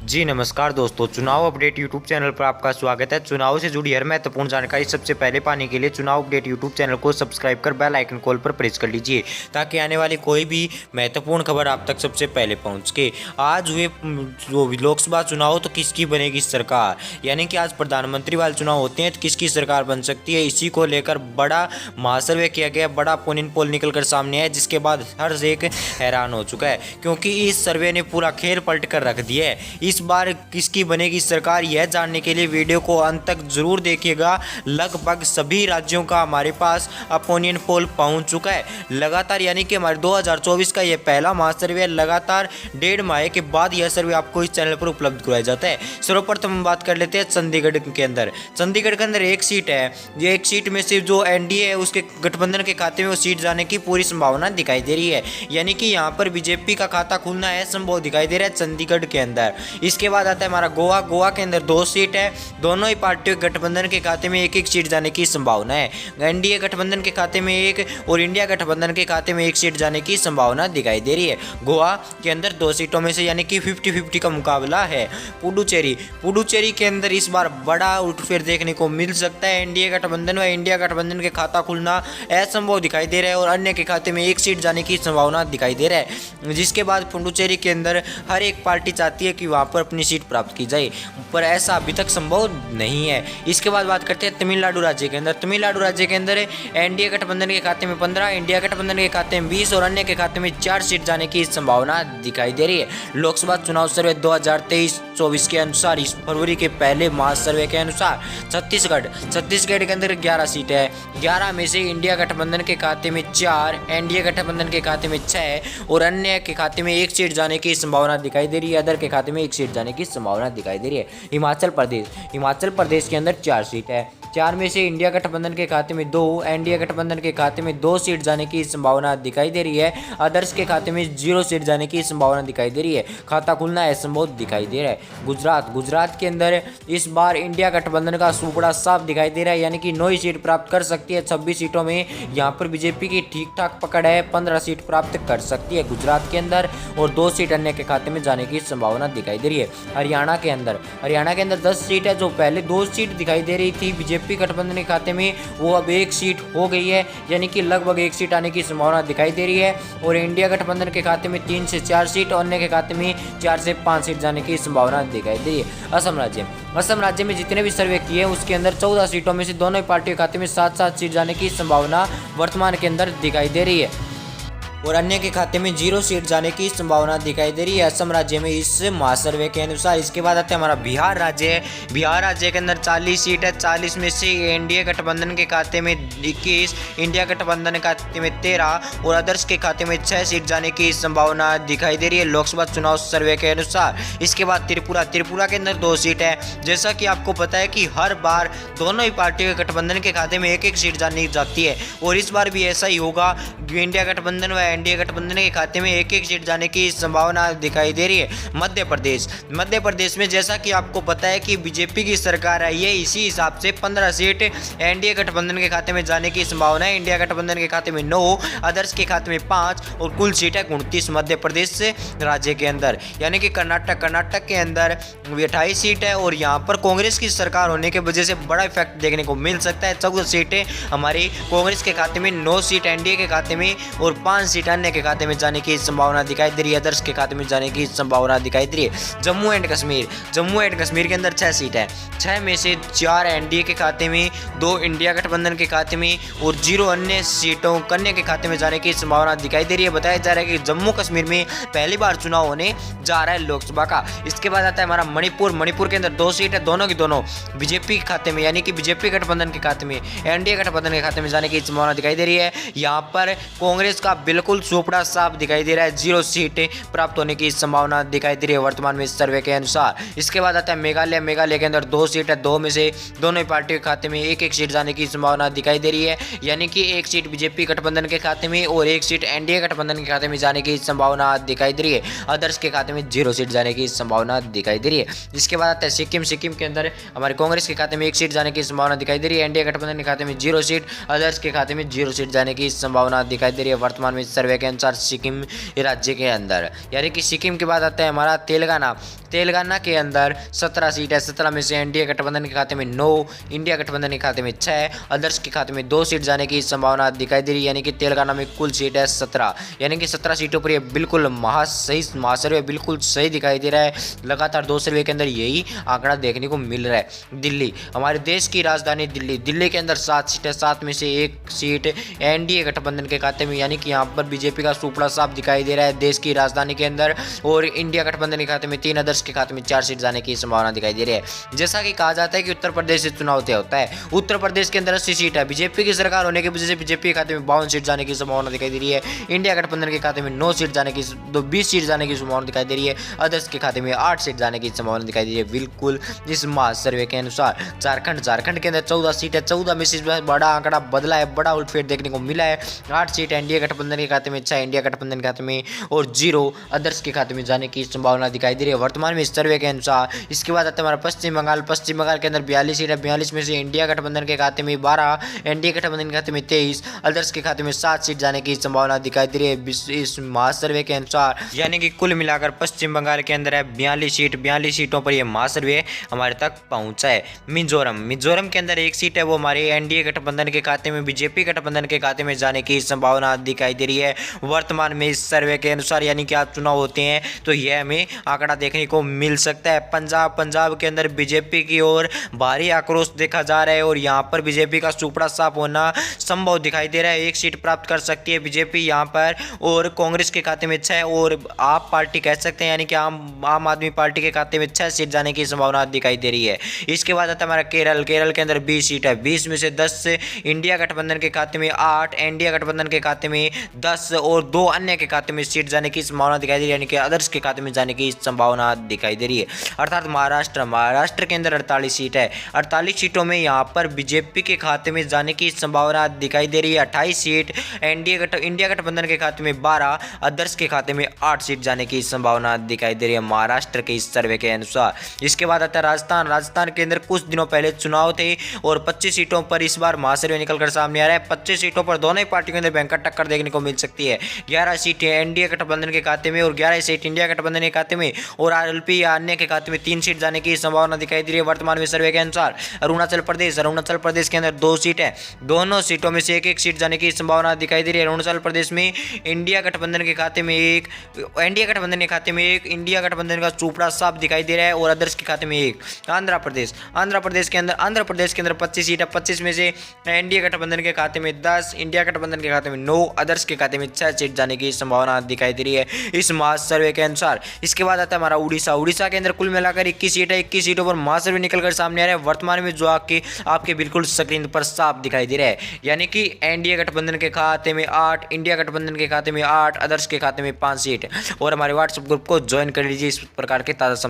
जी नमस्कार दोस्तों, चुनाव अपडेट यूट्यूब चैनल पर आपका स्वागत है। चुनाव से जुड़ी हर महत्वपूर्ण जानकारी सबसे पहले पाने के लिए चुनाव अपडेट यूट्यूब चैनल को सब्सक्राइब कर बेल आइकन कॉल पर प्रेस कर लीजिए ताकि आने वाली कोई भी महत्वपूर्ण खबर आप तक सबसे पहले पहुंच के। आज हुए जो लोकसभा चुनाव तो किसकी बनेगी सरकार, यानी कि आज प्रधानमंत्री वाले चुनाव होते हैं तो किसकी सरकार बन सकती है, इसी को लेकर बड़ा महासर्वे किया गया, बड़ा ओपिनियन पोल निकल कर सामने है, जिसके बाद हर एक हैरान हो चुका है क्योंकि इस सर्वे ने पूरा खेल पलट कर रख दिया है। इस बार किसकी बनेगी सरकार, यह जानने के लिए वीडियो को अंत तक जरूर देखिएगा। लगभग सभी राज्यों का हमारे पास ओपिनियन पोल पहुंच चुका है लगातार, यानी कि हमारे 2024 का यह पहला माह सर्वे है। लगातार 1.5 माह के बाद यह सर्वे आपको इस चैनल पर उपलब्ध कराया जाता है। सर्वप्रथम हम बात कर लेते हैं चंडीगढ़ के अंदर। चंडीगढ़ के अंदर एक सीट है, ये एक सीट में से जो एनडीए है उसके गठबंधन के खाते में वो सीट जाने की पूरी संभावना दिखाई दे रही है, यानी कि यहाँ पर बीजेपी का खाता खुलना है संभव दिखाई दे रहा है चंडीगढ़ के अंदर। इसके बाद आता है हमारा गोवा। गोवा के अंदर 2 सीट है, दोनों ही पार्टियों के गठबंधन के खाते में एक एक सीट जाने की संभावना है। एनडीए गठबंधन के खाते में एक और इंडिया गठबंधन के खाते में एक सीट जाने की संभावना दिखाई दे रही है। गोवा के अंदर 2 सीटों में से यानी कि 50-50 का मुकाबला है। पुडुचेरी के अंदर इस बार बड़ा उठफेर देखने को मिल सकता है। एनडीए गठबंधन व इंडिया गठबंधन के खाता खुलना असंभव दिखाई दे रहा है और अन्य के खाते में एक सीट जाने की संभावना दिखाई दे रहा है। जिसके बाद पुडुचेरी के अंदर हर एक पार्टी चाहती है कि वहाँ पर अपनी सीट प्राप्त की जाए, पर ऐसा अभी तक संभव नहीं है। इसके बाद बात करते हैं तमिलनाडु राज्य के अंदर। तमिलनाडु राज्य के अंदर एनडीए गठबंधन के खाते में 15, इंडिया गठबंधन के खाते में 20 और अन्य के खाते में 4 सीट जाने की संभावना दिखाई दे रही है। लोकसभा चुनाव सर्वे 2023-24 के अनुसार इस फरवरी के पहले माह सर्वे के अनुसार छत्तीसगढ़ के अंदर 11 सीट है। 11 में से इंडिया गठबंधन के खाते में 4, एनडीए गठबंधन के खाते में 6 और अन्य के खाते में 1 सीट जाने की संभावना दिखाई दे रही है। अदर के खाते में 1 सीट जाने की संभावना दिखाई दे रही है। हिमाचल प्रदेश के अंदर 4 सीट है। 4 में से इंडिया गठबंधन के खाते में 2, एनडीए गठबंधन के खाते में 2 सीट जाने की संभावना दिखाई दे रही है। अदर्स के खाते में 0 सीट जाने की संभावना दिखाई दे रही है। खाता खुलना असंभव दिखाई दे रहा है। गुजरात के अंदर इस बार इंडिया गठबंधन का सुपड़ा साफ दिखाई दे रहा है, यानी कि 9 ही सीट प्राप्त कर सकती है। 26 सीटों में यहाँ पर बीजेपी की ठीक ठाक पकड़ है, 15 सीट प्राप्त कर सकती है गुजरात के अंदर और 2 सीट अन्य के खाते में जाने की संभावना दिखाई दे रही है। हरियाणा के अंदर 10 सीट है। जो पहले 2 सीट दिखाई दे रही थी बीजेपी गठबंधन के खाते में, वो अब 1 सीट हो गई है, यानी कि लगभग 1 सीट आने की संभावना दिखाई दे रही है। और इंडिया गठबंधन के खाते में 3 से 4 सीट और अन्य के खाते में 4 से 5 सीट जाने की संभावना दिखाई दे रही है। असम राज्य में जितने भी सर्वे किए हैं उसके अंदर 14 सीटों में से दोनों ही पार्टियों के खाते में 7-7 सीट जाने की संभावना वर्तमान के अंदर दिखाई दे रही है और अन्य के खाते में 0 सीट जाने की संभावना दिखाई दे रही है असम राज्य में इस महासर्वे के अनुसार। इसके बाद आता है हमारा बिहार राज्य। बिहार राज्य के अंदर 40 सीट है। 40 में से एनडीए गठबंधन के खाते में 21, इंडिया गठबंधन के खाते में 13 और अदर्स के खाते में 6 सीट जाने की संभावना दिखाई दे रही है लोकसभा चुनाव सर्वे के अनुसार। इसके बाद त्रिपुरा के अंदर 2 सीट है। जैसा कि आपको पता है कि हर बार दोनों ही पार्टियों के गठबंधन के खाते में 1-1 सीट जानी जाती है और इस बार भी ऐसा ही होगा। इंडिया गठबंधन व एनडीए गठबंधन के खाते में 1-1 सीट जाने की संभावना दिखाई दे रही है। मध्य प्रदेश में जैसा कि आपको पता है कि बीजेपी की सरकार आई है, इसी हिसाब से 15 सीट एनडीए गठबंधन के खाते में जाने की संभावना है। इंडिया गठबंधन के खाते में 9, अदर्स के खाते में 5 और कुल सीट है 29 मध्य प्रदेश राज्य के अंदर। यानी कि कर्नाटक के अंदर 28 सीट है और यहाँ पर कांग्रेस की सरकार होने की वजह से बड़ा इफेक्ट देखने को मिल सकता है। 14 सीटें हमारी कांग्रेस के खाते में, 9 सीट एनडीए के खाते में और 5 सीट अन्य के खाते में जाने की संभावना दिखाई दे रही है। अदर्स के खाते में जाने की संभावना दिखाई दे रही है। जम्मू एंड कश्मीर के अंदर 6 सीट है। 6 में से 4 एनडीए के खाते में, 2 इंडिया गठबंधन के खाते में और 0 अन्य सीटों कन्या के खाते में जाने की संभावना दिखाई दे रही है। बताया जा रहा है कि जम्मू कश्मीर में पहली बार चुनाव होने जा रहा है लोकसभा का। इसके बाद आता है हमारा मणिपुर के अंदर 2 सीट है, दोनों की दोनों बीजेपी के खाते में, यानी कि बीजेपी गठबंधन के खाते में, एनडीए गठबंधन के खाते में जाने की संभावना दिखाई दे रही है। यहाँ पर कांग्रेस का बिल्कुल चोपड़ा साफ दिखाई दे रहा है। 0 सीटें प्राप्त होने की संभावना दिखाई दे रही है वर्तमान में सर्वे के अनुसार। इसके बाद आता है मेघालय के अंदर 2 सीट है। 2 में से दोनों ही पार्टियों के खाते में 1-1 सीट जाने की संभावना दिखाई दे रही है, यानी कि 1 सीट बीजेपी गठबंधन के खाते में और 1 सीट एनडीए गठबंधन के खाते में जाने की संभावना दिखाई दे रही है। अदर्स के खाते में 0 सीट जाने की संभावना दिखाई दे रही है। इसके बाद आता है सिक्किम के अंदर हमारे कांग्रेस के खाते में 1 सीट जाने की संभावना दिखाई दे रही है। एनडीए गठबंधन के खाते में 0 सीट, अदर्स के खाते में 0 सीट जाने की संभावना दिखाई दे रही है वर्तमान में सर्वे के अनुसार सिक्किम राज्य के अंदर। यानी कि सिक्किम के बाद आता है हमारा तेलंगाना के अंदर 17 सीट है। 17 में से एनडीए गठबंधन के खाते में 9, इंडिया गठबंधन के खाते में 6, अदर्स के खाते में 2 सीट जाने की संभावना दिखाई दे रही है। यानी कि तेलंगाना में कुल सीट है 17, यानी कि 17 सीटों पर ये बिल्कुल महासर्वे बिल्कुल सही दिखाई दे रहा है। लगातार 2 सर्वे के अंदर यही आंकड़ा देखने को मिल रहा है। दिल्ली, हमारे देश की राजधानी दिल्ली के अंदर 7 सीट है। 7 में से 1 सीट एनडीए गठबंधन के खाते में, यानी कि यहाँ पर बीजेपी का सुपड़ा साफ दिखाई दे रहा है देश की राजधानी के अंदर। और इंडिया गठबंधन के खाते में 3, अदर्स के खाते में 4 सीट जाने की संभावना दिखाई दे रही है। जैसा कि कहा जाता है कि उत्तर प्रदेश से चुनाव तय होता है। उत्तर प्रदेश के अंदर 80 सीट है। बीजेपी की सरकार होने की वजह से बीजेपी के खाते में 52 सीट जाने की संभावना दिखाई दे रही है। इंडिया गठबंधन के खाते में 9 सीट जाने की 20 सीट जाने की संभावना दिखाई दे रही है। अदर्स के खाते में 8 सीट जाने की संभावना दिखाई दे रही है। बिल्कुल इस सर्वे के अनुसार झारखंड के अंदर 14 सीट है। 14 में से बड़ा आंकड़ा बदला है, बड़ा उलटफेर देखने को मिला है। 8 सीट एनडीए गठबंधन के खाते में, 6 इंडिया गठबंधन के खाते में और 0 अदर्स के खाते में जाने की संभावना दिखाई दे रही है वर्तमान में इस सर्वे के अनुसार। इसके बाद आता है हमारा पश्चिम बंगाल के अंदर 42 सीट है। 42 में से इंडिया गठबंधन के खाते में 12, एनडीए गठबंधन के खाते में 23, अदर्स के खाते में 7 सीट जाने की संभावना दिखाई दे रही है इस महासर्वे के अनुसार। यानी कि कुल मिलाकर पश्चिम बंगाल के अंदर है 42 सीटों पर यह महासर्वे हमारे तक पहुंचा है। मिजोरम के अंदर 1 सीट है, वो हमारे एनडीए गठबंधन के खाते में, बीजेपी गठबंधन के खाते में जाने की संभावना दिखाई दे रही है वर्तमान में इस सर्वे के अनुसार। यानी कि आज चुनाव होते हैं तो यह हमें आंकड़ा देखने को मिल सकता है। पंजाब के अंदर बीजेपी की ओर भारी आक्रोश देखा जा रहा है और यहाँ पर बीजेपी का सुपड़ा साफ होना संभव दिखाई दे रहा है। 1 सीट प्राप्त कर सकती है बीजेपी यहाँ पर, और कांग्रेस के खाते में 6 और आप पार्टी कह सकते हैं, यानी कि आम आदमी पार्टी के खाते में 6 सीट जाने की संभावना दिखाई दे रही है। इसके बाद आता है हमारा केरल के अंदर 20 सीट है। 20 में से 10 इंडिया गठबंधन के खाते में, 8 इंडिया गठबंधन के खाते में, 10 और 2 अन्य के खाते में सीट जाने की संभावना दिखाई दे रही है, यानी कि अदर्स के खाते में जाने की संभावना दिखाई दे रही है। अर्थात महाराष्ट्र के अंदर 48 सीट है। 48 सीटों में यहाँ पर बीजेपी के खाते में जाने की संभावना दिखाई दे रही है। 28 सीट इंडिया गठबंधन के खाते में, 12 अदर्स के खाते में 8 सीट जाने की संभावना दिखाई दे रही है महाराष्ट्र के इस सर्वे के अनुसार। इसके बाद आता है राजस्थान के अंदर कुछ दिनों पहले चुनाव थे और 25 सीटों पर इस बार महासर्वे निकलकर सामने आ रहा है। 25 सीटों पर दोनों ही पार्टियों के अंदर भयंकर टक्कर देखने को मिल सकती है। 11 सीटें एनडीए गठबंधन के खाते में और 11 सीट इंडिया गठबंधन के खाते में और आरएलपी या अन्य के खाते में 3 सीट जाने की संभावना दिखाई दे रही है वर्तमान में सर्वे के अनुसार। अरुणाचल प्रदेश के अंदर 2 सीट है। दोनों सीटों में से 1 सीट जाने की संभावना दिखाई दे रही है। अरुणाचल प्रदेश में इंडिया गठबंधन के खाते में 1, इंडिया गठबंधन का चूपड़ा साफ दिखाई दे रहा है और अदर्स के खाते में 1। आंध्र प्रदेश के अंदर 25 सीट है। 25 में से एनडीए गठबंधन के खाते में 10, इंडिया गठबंधन के खाते में 9, अदर्स के खाते में 6 सीट जाने की संभावना दिखाई दे रही है इस महासर्वे के अनुसार। इसके बाद आता है हमारा उड़ीसा के अंदर कुल मिलाकर 21 सीट है। 21 सीटों पर महासर्वे निकलकर सामने आ रहा है वर्तमान में, जो आपके बिल्कुल स्क्रीन पर साफ दिखाई दे रहा है। यानी कि एनडीए गठबंधन के खाते में 8, इंडिया गठबंधन के खाते में 8, अदर्स के खाते में 5 सीट। और हमारे व्हाट्सएप ग्रुप को ज्वाइन कर लीजिए इस प्रकार के ताज़ा